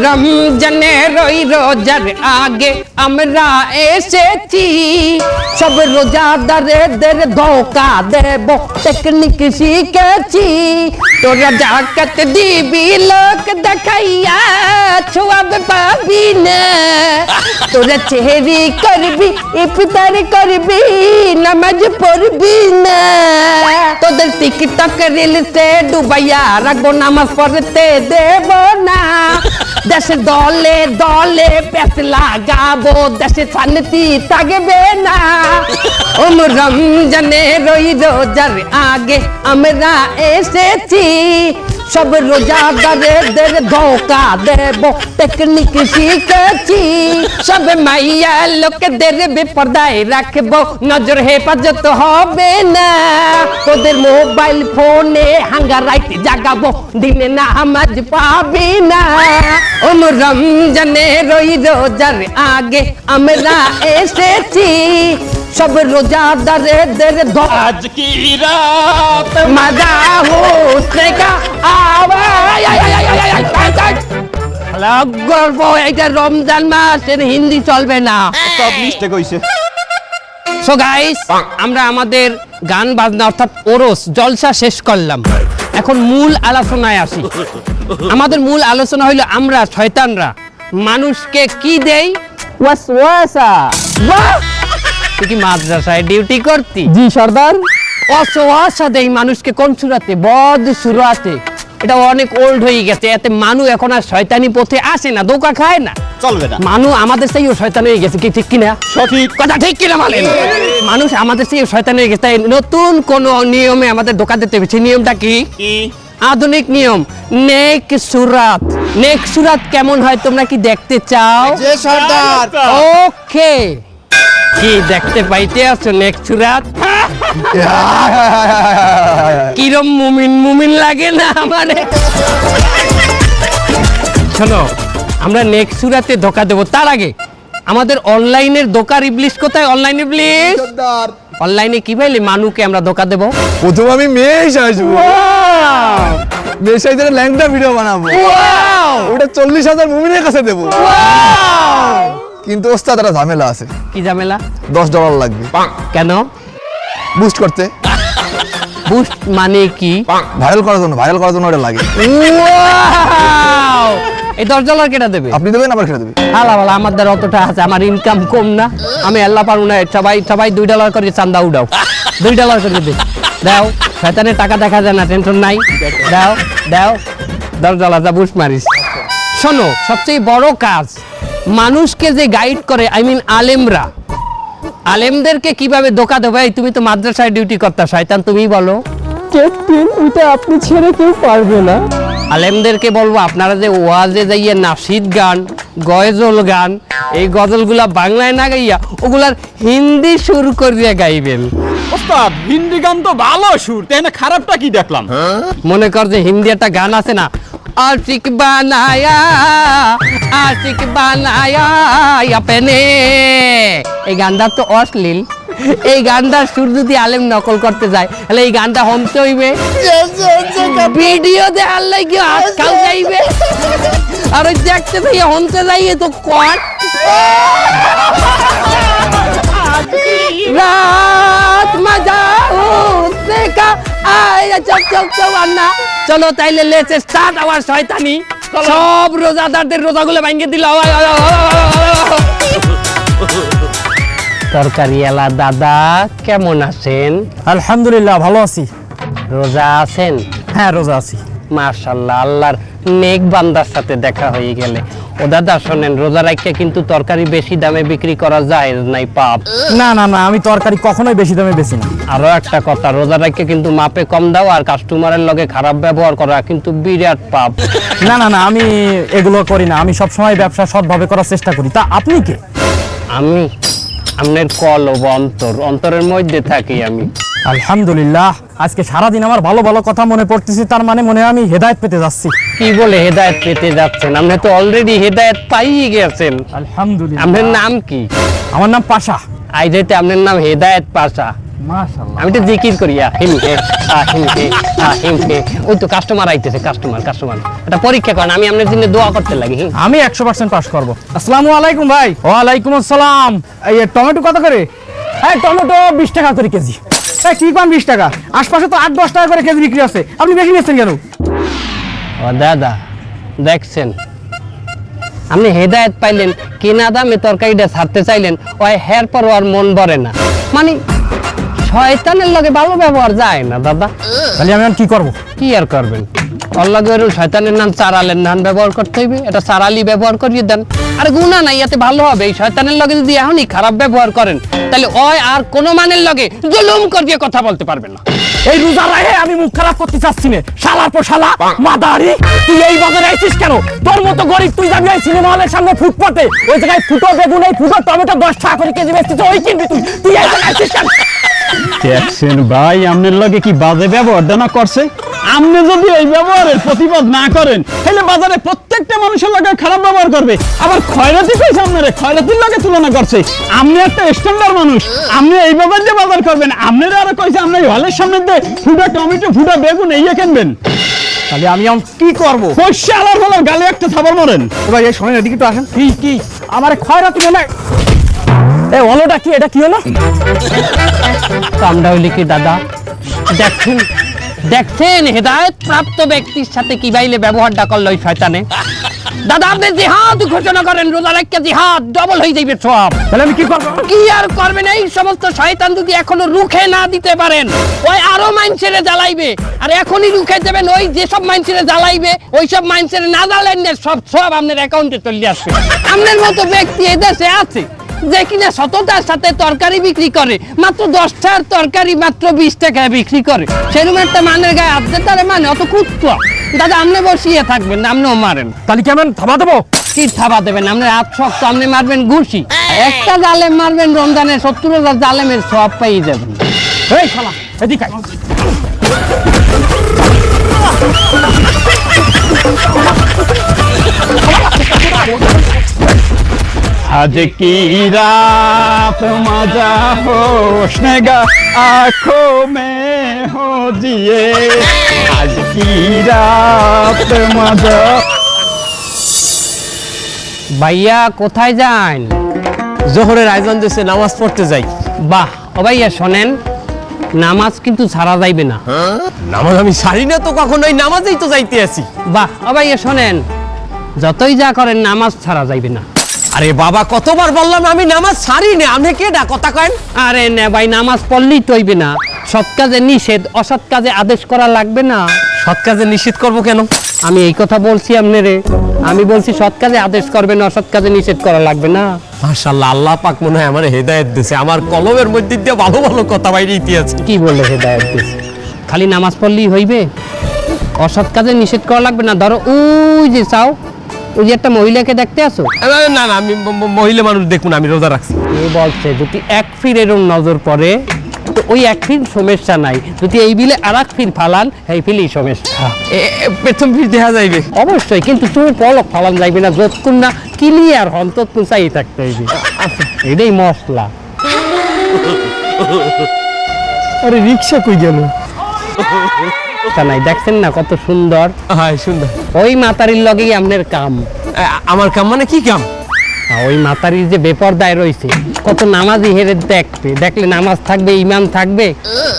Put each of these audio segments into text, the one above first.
রমজানের ওই রোজার আগে আমরা এসেছি, সব রোজাদারদের ধোকা দেব টেকনিক শিখেছি। তোরা জাকাত দিবি লোক দেখাইয়া ছোয়াব পাবি না, তোরা চেহারি করবি ইফতার করবি নামাজ পড়বি না, তোদের টিকটক রিলসে ডুবাইয়া রাখবো নামাজ পড়তে দেব না। দেশে দলে দলে পেট লাগাবো দেশে শান্তি থাকবে না। রমজানের ওই রোজার আগে আমরা এসেছি, সব রোজাদারদের ধোকা দেব টেকনিক শিখেছি। সব মাইয়া লোকদের বেপরদায় রাখবো নজর হেফাজত হবে না, তোদের মোবাইল ফোনে হাঙ্গা রাইতে জাগাবো দিনে নামাজ পাবি না। রমজানের ওই রোজার আগে আমরা এসেছি, সব রোজাদারদের আজ কি রাত মজা হোসনে কা আওয়াজ। গল্প এটা রমজান মাস, এর হিন্দি চলবে না। সব মিস্টেক হইছে। সো গাইস, আমরা আমাদের গান বাজনা অর্থাৎ ওরস জলসা শেষ করলাম, এখন মূল আলোচনায় আসি। আমাদের মূল আলোচনা হইলো আমরা শয়তানরা মানুষকে কি দেই? ওয়াসওয়াসা। বাহ, তুই কি মাদ্রাসায় ডিউটি করতি? জি সর্দার। ওয়াসওয়াসা দেই মানুষকে কোন সুরাতে? বদ সুরাতে। এটা অনেক ওল্ড হয়ে গেছে, এতে মানুষ এখন আর শয়তানি পথে আসে না, ধোঁকা খায় না, চলবে না। মানুষ আমাদের চেয়েও শয়তান হয়ে গেছে, কি ঠিক কিনা? সঠিক কথা ঠিক কিনা বলেন? মানুষ আমাদের চেয়েও শয়তান হয়ে গেছে, তাই নতুন কোন নিয়মে আমাদের ধোঁকা দিতে হবে। সেই নিয়মটা কি? আধুনিক নিয়ম, নেক সুরাত। নেক সুরাত কেমন হয় তোমরা কি দেখতে চাও? জি সর্দার। ওকে, কি দেখতে পাইতে আছো নেক সুরাত? কিরম মুমিন মুমিন লাগে না আমারে? শোনো, আমরা নেক্সট সুরাতে ধোকা দেবো, তার আগে আমাদের অনলাইনের ধোকার ইবলিশ কোথায়? অনলাইন ইবলিশ অনলাইনে কি ভাইলে মানুষকে আমরা ধোকা দেবো? প্রথম আমি মেশ আসবো, মেশ আইতে ল্যাংটা ভিডিও বানাবো, ওটা 40,000 মুমিনের কাছে দেবো। কিন্তু ওস্তাদ একটা ঝামেলা আছে। কি ঝামেলা? $10 লাগবে। কেন? বুস্ট করতে। বুস্ট মানে কি? ভাইরাল করার জন্য ওটা লাগে। এই $10 কেটা দেবে? আপনি দেবেন, আবার কেটে দেবে। হালা বালা, আমার দ্বারা অতটা আছে, আমার ইনকাম কম না, আমি আল্লাহ পারবো না। সবাই $2 করে চান্দা উঠাও, $2 করে দে, দাও। শয়তানের টাকা দেখা যায় না, টেনশন নাই, দাও দাও, $10 যা বুস্ট মারিস। শোনো, সবচেয়ে বড় কাজ মানুষকে যে গাইড করে, আই মিন আলেমরা, আলেমদেরকে কিভাবে ধোকা দেবে? তুমি তো মাদ্রাসায় ডিউটি করতা, শয়তান তুমিই বলো। ক্যাপ্টেন, এটা আপনি ছেড়ে কেউ পারবে না। আলেমদেরকে বলবো আপনারা যে ওয়াজে যাইয়ে নাশিদ গান, গজল গান, এই গজলগুলা বাংলায় না গাইয়া ওগুলার হিন্দি সুর করিয়া গাইবেন। ওস্তাদ, হিন্দি গান তো ভালো সুর, তাই না? খারাপটা কি দেখলাম? মনে কর যে হিন্দি একটা গান আছে না, আশিক বানায়া আপনে, এই গানটা তো অশ্লীল। এই গানটার সুর যদি আলেম নকল করতে যায় তাহলে এই গানটা হমতে হইবে, ভিডিও দেখার লাগে আজকাল যাইবে, আর ওই দেখতে যাইয়ে হমতে যাইয়ে তো কট রাত মজা দেখা। চলো তাইলে লেটস স্টার্ট আওয়ার শয়তানি। সব রোজাদারদের রোজাগুলো ভাঙিয়ে দিল। তরকারিওয়ালা দাদা কেমন আছেন? আলহামদুলিল্লাহ, ভালো আছি। রোজা আছেন? হ্যাঁ, রোজা আছি। মাশাআল্লাহ, আল্লাহর নেক বান্দার সাথে দেখা হয়ে গেলে। ও দাদা শোনেন, রোজা রাখতে কিন্তু তরকারি বেশি দামে বিক্রি করা যায় নাই, পাপ। না না না, আমি তরকারি কখনোই বেশি দামে বেশি না। আরো একটা কথা, রোজা রাখতে কিন্তু মাপে কম দাও আর কাস্টমারের লগে খারাপ ব্যবহার করা কিন্তু বিরাট পাপ। না না না, আমি এগুলো করি না। আমি সবসময় ব্যবসা সৎভাবে করার চেষ্টা করি। তা আপনি কে? আমি আপনার কলব অন্তরের মধ্যে থাকি আমি। আলহামদুলিল্লাহ, আজকে সারাদিন আমার ভালো ভালো কথা মনে পড়তেছে, তার মানে মনে হয় আমি হেদায়েত পেতে যাচ্ছি। কি বলে হেদায়েত পেতে যাচ্ছেন? আপনি তো অলরেডি হেদায়েত পাইয়ে গেছেন। আলহামদুলিল্লাহ। আপনার নাম কি? আমার নাম পাশা। আই যেতে আপনার নাম হেদায়েত পাশা, মাশাআল্লাহ। আমি তো জিকির করি আহিম হে আহিম হে আহিম হে। ওই তো কাস্টমার আইতেছে, কাস্টমার এটা পরীক্ষা করেন, আমি আপনার জন্য দোয়া করতে লাগি। আমি 100% পাস করব। আসসালামু আলাইকুম ভাই। ওয়ালাইকুম আসসালাম। এই টমেটো কত করে? এই টমেটো 20 টাকা করে কেজি। এই কি কোন 20 টাকা? আশপাশে তো 8-10 টাকা করে কেজি বিক্রি আছে, আপনি বেশি নিচ্ছেন কেন? ও দাদা, দেখছেন আপনি হেদায়েত পাইলেন, কিনা দামে তরকারিটা ছাড়তে চাইলেন, ওই হের পর ওর মন ভরে না। মানে শয়তানের লগে ভালো ব্যবহার যায় না দাদা। তাহলে আমি এখন কি করব? কি আর করবেন, ওর লগে ওই শয়তানের নাম চারালের নাম ব্যবহার করতে হইবে, এটা চারালি ব্যবহার করিয়ে দেন। আর গুণা নাই, এতে ভালো হবে। এই শয়তানের লগে যদি এখনই খারাপ ব্যবহার করেন, তাহলে ওই আর কোনো মানের লগে জুলুম করিয়ে কথা বলতে পারবেন না। এই রোজা রাহে আমি মুখ খারাপ করতে চাচ্ছি না। শালার পর শালা মাদারি, তুই এই বাজারে আইছিস কেন? তোর মতো গরিব তুই যাবি এই সিনেমা হলের সামনে ফুটপাতে, ওই জায়গায় ফুটো বেগুন, এই ফুটো টমেটো 10 টাকা করে কেজি বেচছিস, ওই কিনবি তুই? তুই এই জায়গায় আইছিস কেন? দেখছেন ভাই, আপনার লগে কি বাজে ব্যবহার না করছে? আপনি যদি এই ব্যবহারের প্রতিবাদ না করেন, তাহলে বাজারে প্রত্যেকটা মানুষের লগে খারাপ ব্যবহার করবে। আবার খয়রাতি কইছে আপনারে, খয়রাতির লগে তুলনা করছে। আপনি একটা স্ট্যান্ডার্ড মানুষ, আপনি এই ব্যবহার দিয়ে বাজার করবেন। আপনারা আরো কইছে আপনি হলের সামনে দিয়ে ফুটা টমেটো, ফুটা বেগুন এইয়া কিনবেন। তাহলে আমি এখন কি করব? পয়সা আলার হলো গালে একটা থাবর মারেন। ও ভাই এই শোনেন, এদিকে তো আসেন। কি আমার খয়রাতি মনে এই হলোটা কি? এটা কি হলো? কামটা হইলে কি দাদা? দেখছেন হেদায়েত প্রাপ্ত ব্যক্তির সাথে কি বাইলে ব্যবহারটা করলো ওই শয়তানে। দাদা আপনি জিহাদ ঘোষণা করেন, রোজা রাখকে জিহাদ ডবল হয়ে যাইবে সব। তাহলে আমি কি করব? কি আর করবেন, এই সমস্ত শয়তান যদি এখনো রুখে না দিতে পারেন, ওই আরো মাইনসেরে জ্বালাইবে। আর এখনই রুখে দেবেন, ওই যেসব মাইনসেরে জ্বালাইবে, ওই সব মাইনসেরে না জ্বালেন না, সব আপনার অ্যাকাউন্টে চলে আসবে। আপনার মতো ব্যক্তি এদেশে আছে যে কিনা সততার সাথে তরকারি বিক্রি করে, মাত্র 10 টাকার তরকারি মাত্র 20 টাকায় বিক্রি করে। সেরকম একটা মানের গায়ে হাত দিতে পারে, মানে অত কুত্তা। দাদা আপনি বসিয়ে থাকবেন না, আপনিও মারেন। তাহলে কেমন থাবা দেবো? কি থাবা দেবেন? আপনার হাত শক্ত, আপনি মারবেন ঘুষি। একটা জালেম মারবেন রমজানের 70,000 জালেমের সব পেয়ে যাবেন। এই শালা এদিকে আয়। आज की रात मजा होशनेगा आंखों में हो जिए। आज की रात मजा। ভাইয়া কোথায় যান? জোহরের আয়োজন দিয়েছে, নামাজ পড়তে যাই। বাহ, ও ভাইয়া শোনেন, নামাজ কিন্তু ছাড়া যাইবে না। নামাজ আমি সারি না তো, কখনোই নামাজেই তো যাইতে আছি। বাহ, ও ভাইয়া শোনেন, যতই যা করেন নামাজ ছাড়া যাইবে না। আরে বাবা, কতবার বললাম আমি নামাজ সারি না, আপনি কেডা কথা কয়েন? আরে না ভাই, নামাজ পড়লেই তো হইবে না। সৎ কাজে নিষেধ, অসৎ কাজে আদেশ করা লাগবে না। সৎ কাজে নিষেধ করবো কেন? আমি এই কথা বলছি আপনারে, আমি বলছি সৎ কাজে আদেশ করবেন, অসৎ কাজে নিষেধ করা লাগবে না। মাশাআল্লাহ, আল্লাহ পাক মনে হয় আমার হেদায়েত দিয়েছে। আমার কলমের মধ্যে দিয়ে ভালো ভালো কথা বাইরে ইতিহাস। কি বললে হেদায়েত দিছে? খালি নামাজ পড়লেই হইবে? অসৎ কাজে নিষেধ করা লাগবে না। ধরো ওই যে চাও, ওই যে একটা মহিলাকে দেখতে আসো, না না, আমি মহিলা মানুষ দেখুন, আমি রোজা রাখছি। এ বলছে যদি এক ফির এরম নজর পড়ে তো ওই এক ফির সমস্যা নাই, যদি এই বিলে আর এক ফির ফালান এই ফিলই সমস্যা। প্রথম ফির দেখা যাইবে অবশ্যই, কিন্তু তুমি পলক ফালান যাইবে না, যতক্ষণ না ক্লিয়ার হন ততক্ষণ চাই থাকতে হইবে। এটাই মশলা। আরে রিকশা কই গেল? তা নাই, দেখছেন না কত সুন্দর? হ্যাঁ সুন্দর। ওই মাতারির লগেই আপনার কাম। আমার কাম মানে কি কাম? ওই মাতারির যে বেপরদায় রয়েছে, কত নামাজি হেরে দেখলে নামাজ থাকবে, ইমান থাকবে,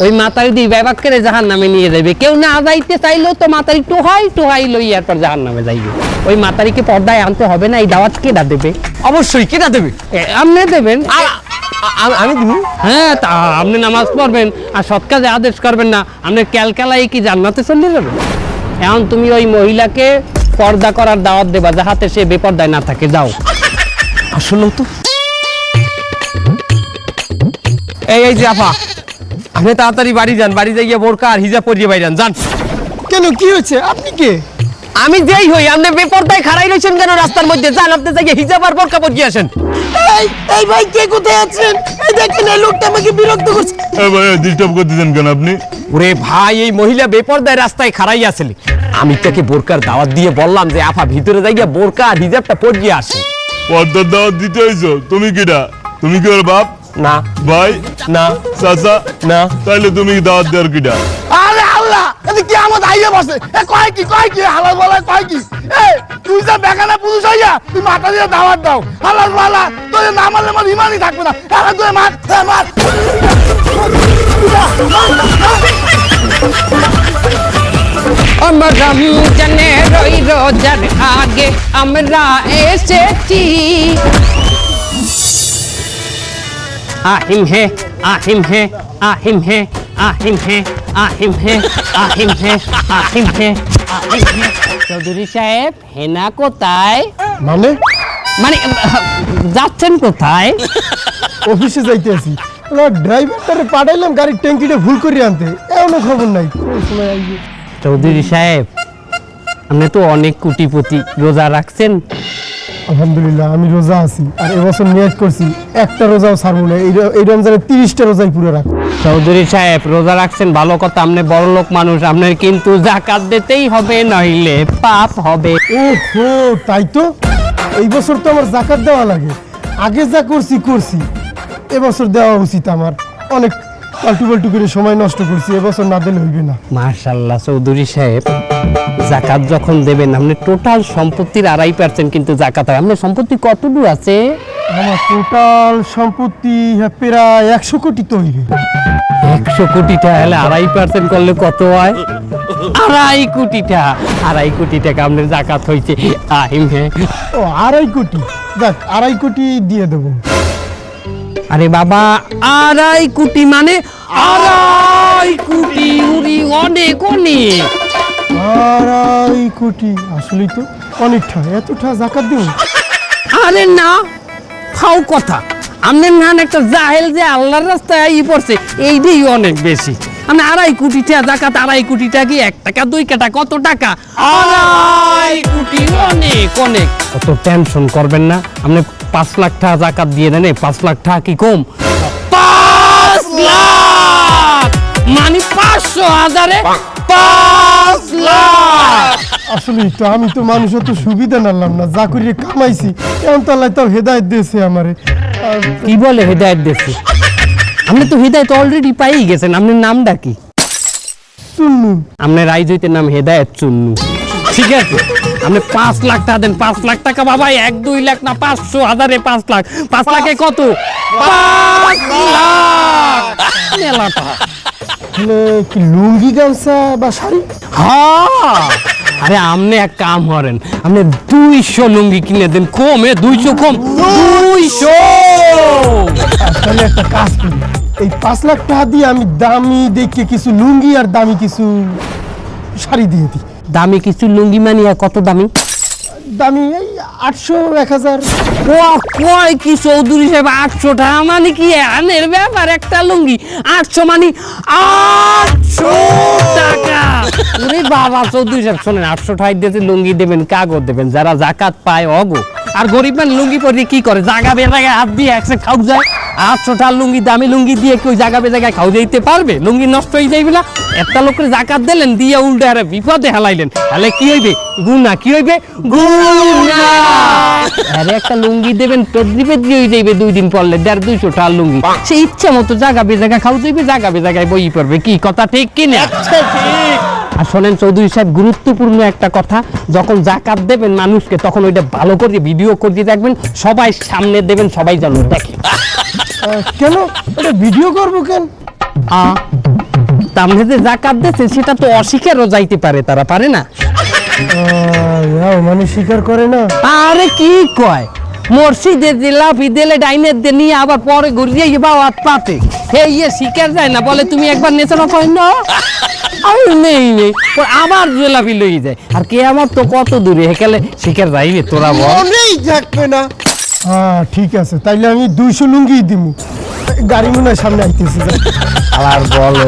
ওই মাতারি দিয়ে ব্যবাক করে জাহান নামে নিয়ে যাবে। কেউ না যাইতে চাইলেও তো মাতারি টোহাই লই এরপর জাহান নামে যাইবে। ওই মাতারিকে পর্দায় আনতে হবে না। এই দাওয়াত কেডা দেবে? অবশ্যই কেডা দেবে? আপনি দেবেন। আমি দিব। হ্যাঁ, তা আপনি নামাজ পড়বেন আর সৎ কাজে আদেশ করবেন না, আপনি ক্যালকালাই কি জান্নাতে চলে যাবেন? এখন তুমি ওই মহিলাকে পর্দা করার দাওয়াত দেবা, যাহাতে সে বেপর্দায় না থাকে। যাও। আসলে তো এই যে আপা, আপনি তাড়াতাড়ি বাড়ি যান, বাড়ি যাই গিয়ে বোরকা আর হিজাব পরিয়ে বাইরে যান। কেন, কি হয়েছে? আপনি কে? আমি যেই হই, আপনি বেপরদায় খাড়াই রয়েছেন কেন রাস্তার মধ্যে? যান, আপনি যাই হিজাব আর বোরকা পরিয়ে আসেন। এই ভাই, কে কোথায় আছেন? এই দেখেন, এই লোকটা আমাকে বিরক্ত করছে। ভাই ডিস্টার্ব করতেছেন কেন আপনি? ওরে ভাই, এই মহিলা বেপরদায় রাস্তায় খাড়াই আছিল, আমি তাকে বোরকার দাওয়াত দিয়ে বললাম যে আপা ভিতরে যাই গিয়ে বোরকা আর হিজাবটা পরিয়ে আসে। পর্দার দাওয়াত দিতে হইছো? তুমি কিডা? তুমি কি ওর বাপ? না ভাই না চাচা না তাহলে তুমি দাওয়াত দেওয়ার কিটা আরে আল্লাহ এদি কি আমত আইয়ে বসে এ কয় কি হালাল বলা কয় কি এ তুই যা বেগানা পুরুষ হইয়া তুই মাথা দিয়ে দাওয়াত দাও হালাল বলা তোর না মারলে আমার ইমানই থাকবে না এখন তুই মার মার আমরা রমজানে রই রোজার আগে আমরা এসেছি আহিম হে আহিম হে আহিম হে আহিম হে আহিম হে আহিম হে আহিম হে আহিম হে চৌধুরী সাহেব হেনা কোথায় মানে মানে যাচ্ছেন কোথায় অফিসে যাইতে আছি ড্রাইভারটারে পাঠাইলাম গাড়ির ট্যাঙ্কিটা ভুল করে আনতে এমন খবর নাই কোন সময় আইবে চৌধুরী সাহেব আপনি তো অনেক কোটিপতি রোজা রাখছেন আলহামদুলিল্লাহ আমি রোজা আছি আর এবছর নিয়ত করছি একটা রোজাও ছাড়বো না এই রমজানে 30টা রোজাই পুরো রাখবো চৌধুরী সাহেব রোজা রাখছেন ভালো কথা, আপনি বড় লোক মানুষ, আপনার কিন্তু যাকাত দিতেই হবে, নইলে পাপ হবে। ওহো তাই তো এই বছর তো আমার যাকাত দেওয়া লাগে, আগে যা করছি এবছর দেওয়া উচিত আমার। অনেক পাল্টু পাল্টু করে সময় নষ্ট করছি, এবছর না দিলে হইবে না। মাশাআল্লাহ চৌধুরী সাহেব, যাকাত যখন দেবেন আপনি টোটাল সম্পত্তির 2.5% কিন্তু যাকাত হয়। আপনার সম্পত্তি কতটুকু আছে? আমার টোটাল সম্পত্তি প্রায় 100 কোটি তো হইবে। 100 কোটিটা হলে 2.5% করলে কত হয়? 2.5 কোটিটা, 2.5 কোটি টাকা আপনার যাকাত হয়েছে। আহিম হে ও 2.5 কোটি, দেখ 2.5 কোটি দিয়ে দেবো। আরে বাবা 2.5 কোটি মানে 2.5 কোটি, উরি অনেক অনেক। 2.5 কোটি আসলেই তো অনেকটা, এতটা যাকাত দেব? আরে না, ফাও কথা। আপনার নান একটা জাহেল যে আল্লাহর রাস্তায় ই পড়ছে, এইটাই অনেক বেশি। আপনি 2.5 কোটি টাকা যাকাত, 2.5 কোটি টাকা কি 1 টাকা 2 টাকা কত টাকা? 2.5 কোটি অনেক অনেক। অত টেনশন করবেন না, আপনি 5 লাখ টাকা যাকাত দিয়ে দেন। 5 লাখ টাকা কি কম? 5 লাখ মানে 500 হাজারে 5 লাখ। আসলেই তো আমি তো মানুষ অত সুবিধা নিলাম না, যা করে কামাইছি এখন তো আল্লাহ তাও হেদায়েত দিয়েছে আমারে। কি বলে হেদায়েত দিয়েছে? আপনি তো হেদায়েত অলরেডি পাই গেছেন। আপনার নামটা কি? শুনলু আপনার রাইজইতে নাম হেদায়েত চুন্নু, ঠিক আছে? আপনি 5 লাখ টাকা দেন। 5 লাখ টাকা বাবা 1-2 লাখ না, 500 হাজারে 5 লাখ। 5 লাখে কত? 5 লাখ মেলাটা। মানে কি লুঙ্গি গামছা বা শাড়ি? হ্যাঁ, আরে আপনি এক কাম করেন, আপনি 200 লুঙ্গি কিনে দেন। কমে 200 কম 200। তাহলে একটা কাজ করি, এই 5 লাখ টাকা দিয়ে আমি দামি দেখে কিছু লুঙ্গি আর দামি কিছু শাড়ি দিয়ে দিই। দামি কিছু লুঙ্গি মানিয়া কত দামি? দামি এই 800-1000। ও কয় কি চৌধুরী সাহেব, 800 টাকা মানে কি আনের ব্যাপার? একটা লুঙ্গি 800 মানে 800 টাকা। ওরে বাবা চৌধুরী সাহেব শোনেন, 800 টাকা দিতে লুঙ্গি দেবেন, কাগজ দেবেন, যারা যাকাত পায় অগো। আর গরিব মান লুঙ্গি পরে কি করে? জাগা বেজাগায় হাত দিয়ে একসে খাও যায়। 800 টাকার লুঙ্গি, দামি লুঙ্গি দিয়ে কেউ জাগা বেজাগায় খাও যাইতে পারবে? লুঙ্গি নষ্ট হয়ে যাইবে না? একটা লোকের জাকাত দিলেন, দিয়ে উল্টে আরে বিপদে হেলাইলেন, তাহলে কি হইবে? গুনাহ। কি হইবে? গুনাহ। আরে একটা লুঙ্গি দেবেন, পেদ্রি পেদ্রি হয়ে যাইবে 2 দিন পরলে। 150-200 টাকার লুঙ্গি, সে ইচ্ছা মতো জাগা বেজাগা খাও যাইবে, জাগা বেজাগায় বই পড়বে। কি কথা ঠিক কিনা? আর শোনেন চৌধুরী সাহেব, গুরুত্বপূর্ণ একটা কথা, যখন যাকাত দেবেন মানুষকে তখন ওইটা ভালো করে ভিডিও করে রাখবেন, সবাই সামনে দেবেন, সবাই যেন দেখে। কেন এটা ভিডিও করবো কেন? তাহলে যে যাকাত দিয়েছে সেটা তো অস্বীকারও যাইতে পারে, তারা পারে না। মানে স্বীকার করে না? আরে কি কয়, মসজিদে লাফি দিলে ডাইনের দিয়ে নিয়ে আবার পরে ঘুরিয়ে বাওয়াত পাতে হে ইয়ে শিকার যায় না, বলে তুমি একবার নেচে না কয় না আমি নেই আবার জেলাপি লই যায়। আর কে আমার তো কত দূরে হেকালে শিকার যাইবে, তোরা বল। মনেই থাকবে না। হ্যাঁ ঠিক আছে, তাইলে আমি 200 লুঙ্গি দিমু। গাড়ি মনে হয় সামনে আইতেছে। আর বলো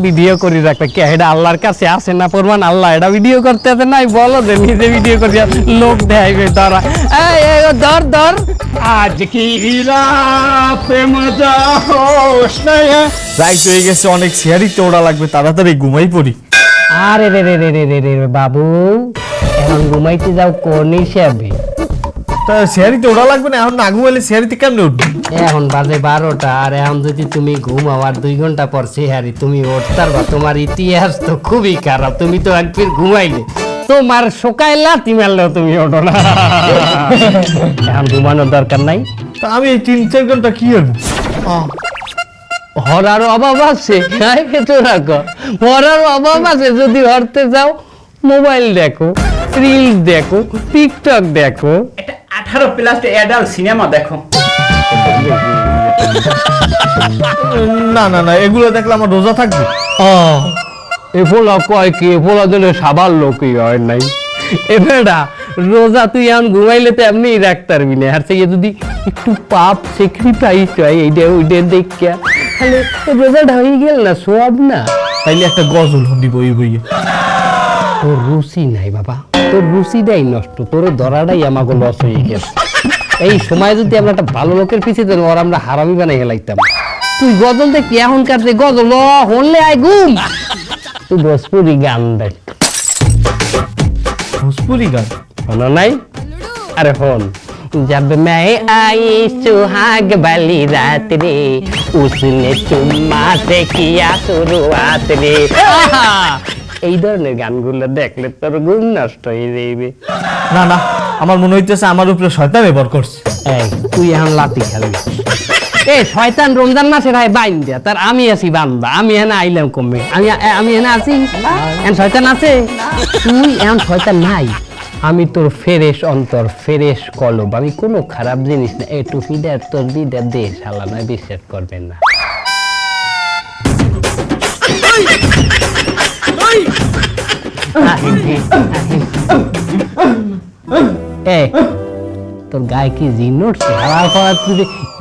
ভিডিও করি রাখতে কে এটা আল্লাহর কাছে আসে না প্রমাণ? আল্লাহ এটা ভিডিও করতে আছে নাই? বলো যে নিজে ভিডিও করি লোক দেখাইবে তারা। এই ধর ধর আজ কি রাতে মজা হোস না। রাইট হয়ে গেছে, অনেক শেয়ারই তো ওরা লাগবে, তাড়াতাড়ি ঘুমাই পড়ি। আরে রে রে রে রে রে রে বাবু, এখন ঘুমাইতে যাও কোন হিসাবে? তা শেয়ারিতে ওরা লাগবে না, এখন না ঘুমাইলে শেয়ারিতে কেমনে উঠবে? এখন বাজে 12টা, আর এখন যদি তুমি ঘুমাও আর 2 ঘন্টা পর সেহারি তুমি উঠতার বা, তোমার ইতিহাস তো খুবই খারাপ। তুমি তো একদিন ঘুমাইলে, তোমার সকাল লাথি মারলেও তুমি ওঠো না। এখন ঘুমানোর দরকার নাই। তা আমি এই 3-4 ঘন্টা কি করবো? হরার অভাব আছে, হরার অভাব আছে। যদি হরতে যাও, মোবাইল দেখো, রিলস দেখো, টিকটক দেখো। এটা 18+ অ্যাডাল্ট সিনেমা দেখো। না না না, এগুলো দেখলে আমার রোজা থাকবে। এ ফোলা কয় কি, এ ফোলা দিলে সাবার লোকই হয় নাই। এবারে রোজা তুই এখন ঘুমাইলে তো এমনি রাখতে পারবি না, আর সে যদি একটু পাপ স্যাক্রিফাইস হয় এইটা ওইটা দেখিয়া, তাহলে রোজাটা হয়ে গেল না, সব না। তাইলে একটা গজল দিব এই বইয়ে। তোর রুচি নাই বাবা, তোর রুচিটাই নষ্ট, তোর ধরাটাই আমাকে লস হয়ে গেছে। এই সময় যদি আমরা একটা ভালো লোকের পিছিয়ে দেন, ওর আমরা হারামি বানাই হেলাইতাম। তুই গজল দেখি এখনকার যে গজল হলে আয় ঘুম, তুই ভোজপুরি গান দেখ। ভোজপুরি গান শোনো নাই? अरे होन जब मैं आई सुहाग वाली रात रे उसने चुम्मा से किया शुरुआत रे। এই ধরনের গানগুলো দেখলে তোর ঘুম নষ্ট হয়ে যাবে। না না, আমার মনে হইতেছে আমার উপরে শয়তান ব্যবহার করছে। এই তুই এখন লাতি খেলবি? এ শয়তান রমজান মাসে রায় বাইন দিয়া, তার আমি আছি বান্দা, আমি এখানে আইলাম কমে, আমি এখানে আছি, এখন শয়তান আছে? তুই এখন শয়তান নাই, আমি তোর ফেরেশ অন্তর, ফেরেশ কলব, আমি কোনো খারাপ জিনিস না। এ টুপিটা তোর দিদা দে শালা, নয় বিশ্বাস করবেন না। এ তোর গায়ে কি জিন উঠছে? হাওয়ার পাওয়ার তুই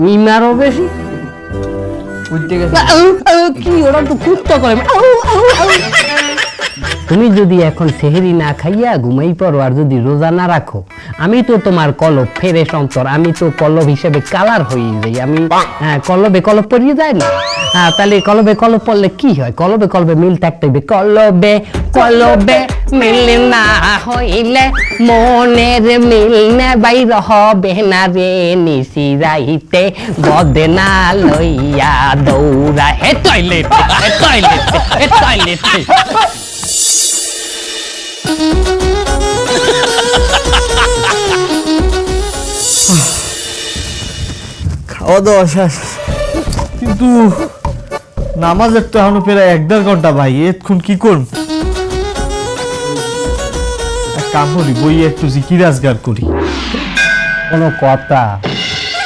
মিমারও বেশি কি, ওরা তো কুত্তা করে। তুমি যদি এখন সেহেরি না খাইয়া ঘুমাই পড়ো আর যদি রোজা না রাখো, আমি তো তোমার কলব, ফেরেশ অন্তর, আমি তো কলব হিসেবে কালার হয়ে যাই। আমি কলবে কলব পরিয়ে যায় না, তাহলে কলবে কলব পড়লে কি হয়? কলবে কলবে মিল থাকতে হবে। কলবে কলবে মিল না হইলে মনের মিল না বাইর হবে না রে, নিশি রাইতে বদনা লইয়া দৌড়া হে টয়লেট, হে টয়লেট, হে টয়লেট। খাওয়া দাওয়া শেষ, কিন্তু নামাজের তো এখনো প্রায় 1-1.5 ঘন্টা ভাই, এতক্ষণ কি করব? এক কাম করি, বই একটু জিকির আজগার করি। কোনো কথা?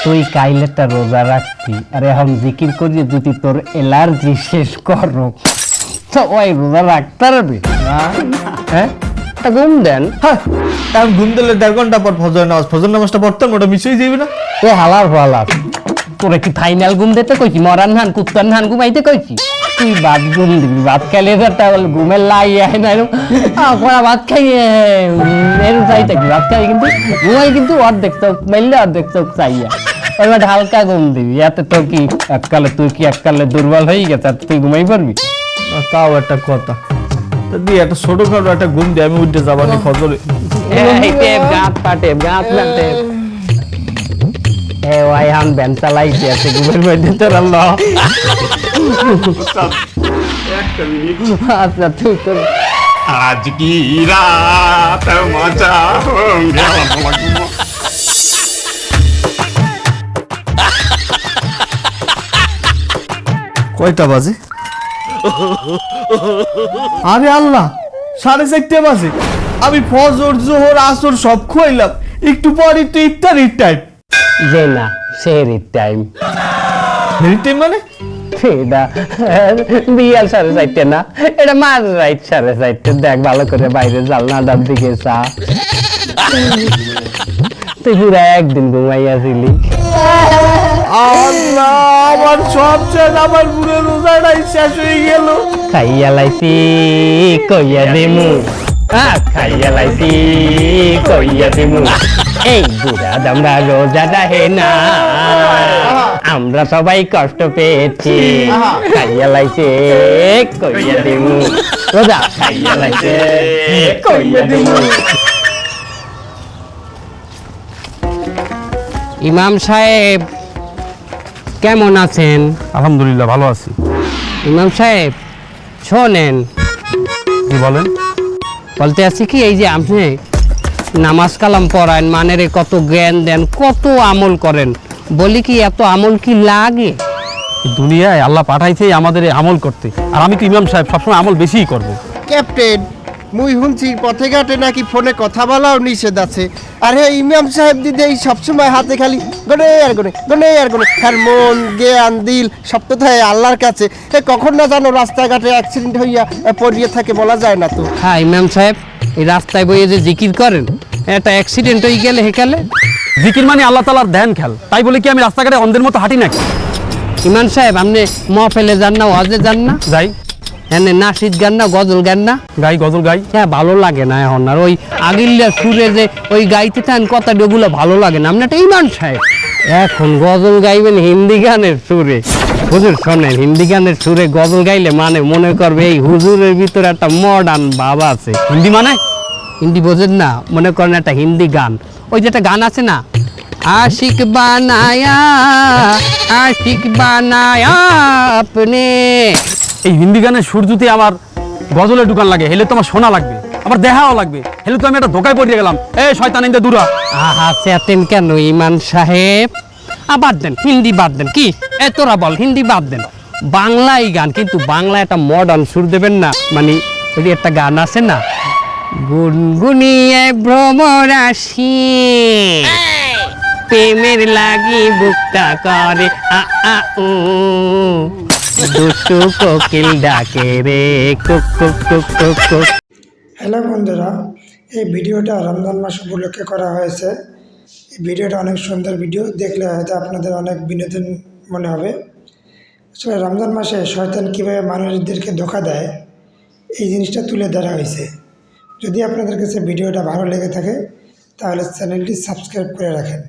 তুই কাইলেটা রোজা রাখতি আর এখন জিকির করিয়ে যদি তোর এলার্জি শেষ করো, তো ওই রোজা রাখতে পারবি? হ্যাঁ, তা ঘুম দেন। হ্যাঁ, এখন ঘুম দিলে 1.5 ঘন্টা পর ফজর নামাজটা পড়তাম, ওটা মিশে যাবে না? এ হালার হালার, তোরা কি ফাইনাল ঘুম দিতে কইছি? মরান ধান কুত্তান ধান ঘুমাইতে কইছি? তুই ভাত ঘুম দিবি, ভাত খাইলে ঘুমের লাই আয় না, ওরা ভাত খাইয়ে এরকম চাই থাকবি, ভাত খাই কিন্তু ঘুমাই কিন্তু অর্ধেক চোখ মাইলে অর্ধেক চোখ চাইয়া, ওই হালকা ঘুম দিবি। এতে তো কি এককালে তুই কি এককালে দুর্বল হয়ে গেছে, তুই ঘুমাই পারবি? তাও একটা কথা, দিয়ে একটা ছোটখাটো একটা ঘুম দিয়ে আমি উঠে যাবানি ফজরে। গাঁত পাটে গাঁত পাটে ওই হান ব্যান চালাইছে আছে ঘুমের মধ্যে তোর আল্লাহ। আচ্ছা তুই তোর आज की रात मजा होंगे। কয়টা বাজে? আরে আল্লাহ, 4:30 বাজে। আমি ফজর জোহর আসর সব খুয়াইলাম, একটু পরই তো ইফতারির টাইম। যে না সেহরির টাইম, সেহরির টাইম মানে? এটা বিয়াল 4:30 না, এটা মাঝ রাইট 4:30। দেখ ভালো করে বাইরে জানলাটার দিকে চা। তুই পুরা একদিন ঘুমাইয়াছিলি। আল্লাহ, আমার সব শেষ, আমার পুরো রোজাটাই শেষ হয়ে গেল। খাইয়া লাইছি কইয়া দিমু, খাইয়া লাইছি কইয়া দিমু, এই বুড়া দামরা রোজাটা হে না, আমরা সবাই কষ্ট পেয়েছি। খাইয়া লাইছে কইয়া দিমু, রোজা খাইয়া লাইছে কইয়া দিমু। ইমাম সাহেব কেমন আছেন? আলহামদুলিল্লাহ ভালো আছি। ইমাম সাহেব শোনেন, কি বলেন? বলতে আছি কি, এই যে আপনি নামাজ কালাম পড়ান, মানের কত জ্ঞান দেন, কত আমল করেন, বলি কি এত আমল কি লাগে? দুনিয়ায় আল্লাহ পাঠাইছে আমাদের এই আমল করতে, আর আমি তো ইমাম সাহেব সবসময় আমল বেশিই করব। ক্যাপ্টেন, মুই শুনছি পথে ঘাটে নাকি ফোনে কথা বলাও নিষেধ আছে। আর হে ইমাম সাহেব দিদি এই সবসময় হাতে খালি গনে আর গনে গনে আর গনে, আর মন জ্ঞান দিল সব তো থাকে আল্লাহর কাছে। হে কখন না জানো রাস্তাঘাটে অ্যাক্সিডেন্ট হইয়া পড়িয়ে থাকে, বলা যায় না তো। হ্যাঁ ইমাম সাহেব, এই রাস্তায় বইয়ে যে জিকির করেন, একটা অ্যাক্সিডেন্ট হয়ে গেলে হেকালে। জিকির মানে আল্লাহ তাআলার ধ্যান খেল, তাই বলে কি আমি রাস্তাঘাটে অন্ধের মতো হাঁটি নাকি? ইমাম সাহেব আপনি মহফিলে যান না, ওয়াজে যান না? যাই, হ্যাঁ, নাসিদ গান না, গজল গান না? গাই, গজল গাই। হ্যাঁ, ভালো লাগে না এখন আর ওই আগিল্লা সুরে যে ওই গাইতে থাকেন কথা, ওগুলো ভালো লাগে না। আপনি একটা ইমাম সাহেব, এখন গজল গাইবেন হিন্দি গানের সুরে। হুজুর শোনেন, হিন্দি গানের সুরে গজল গাইলে মানে মনে করবে এই হুজুরের ভিতরে একটা মডার্ন ভাব আছে। হিন্দি মানে? হিন্দি বোঝেন না? মনে করেন একটা হিন্দি গান, ওই যে একটা গান আছে না, আশিক বানায়া আপনে। এই হিন্দি গানের সুর যদি আমার গজলে ঢুকান লাগে, হেলে তো আমার শোনা লাগবে, আমার দেখাও লাগবে, হেলে তো আমি একটা ধোকায় পড়ে গেলাম। এই শয়তান ইন্দে দূরা। আহা চেতেন কেন ইমান সাহেব? বাদ দেন, হিন্দি বাদ দেন। কি তোরা বল, হিন্দি বাদ দেন, বাংলাই গান, কিন্তু বাংলা একটা মডার্ন সুর দেবেন না। মানে ওই যে একটা গান আছে না, গুনগুনিয়ে ভ্রমরাশি প্রেমের লাগি বুকটা করে আ আ উ, দুষ্টু কোকিল ডাকে রে cook cook cook cook cook. Hello বন্ধুরা, এই ভিডিওটা রমজান মাস উপলক্ষে করা হয়েছে। এই ভিডিওটা অনেক সুন্দর ভিডিও, দেখলে হয়তো আপনাদের অনেক বিনোদন মনে হবে। আসলে রমজান মাসে শয়তান কীভাবে মানুষদেরকে ধোঁকা দেয়, এই জিনিসটা তুলে ধরা হয়েছে। যদি আপনাদের কাছে ভিডিওটা ভালো লেগে থাকে তাহলে চ্যানেলটি সাবস্ক্রাইব করে রাখেন।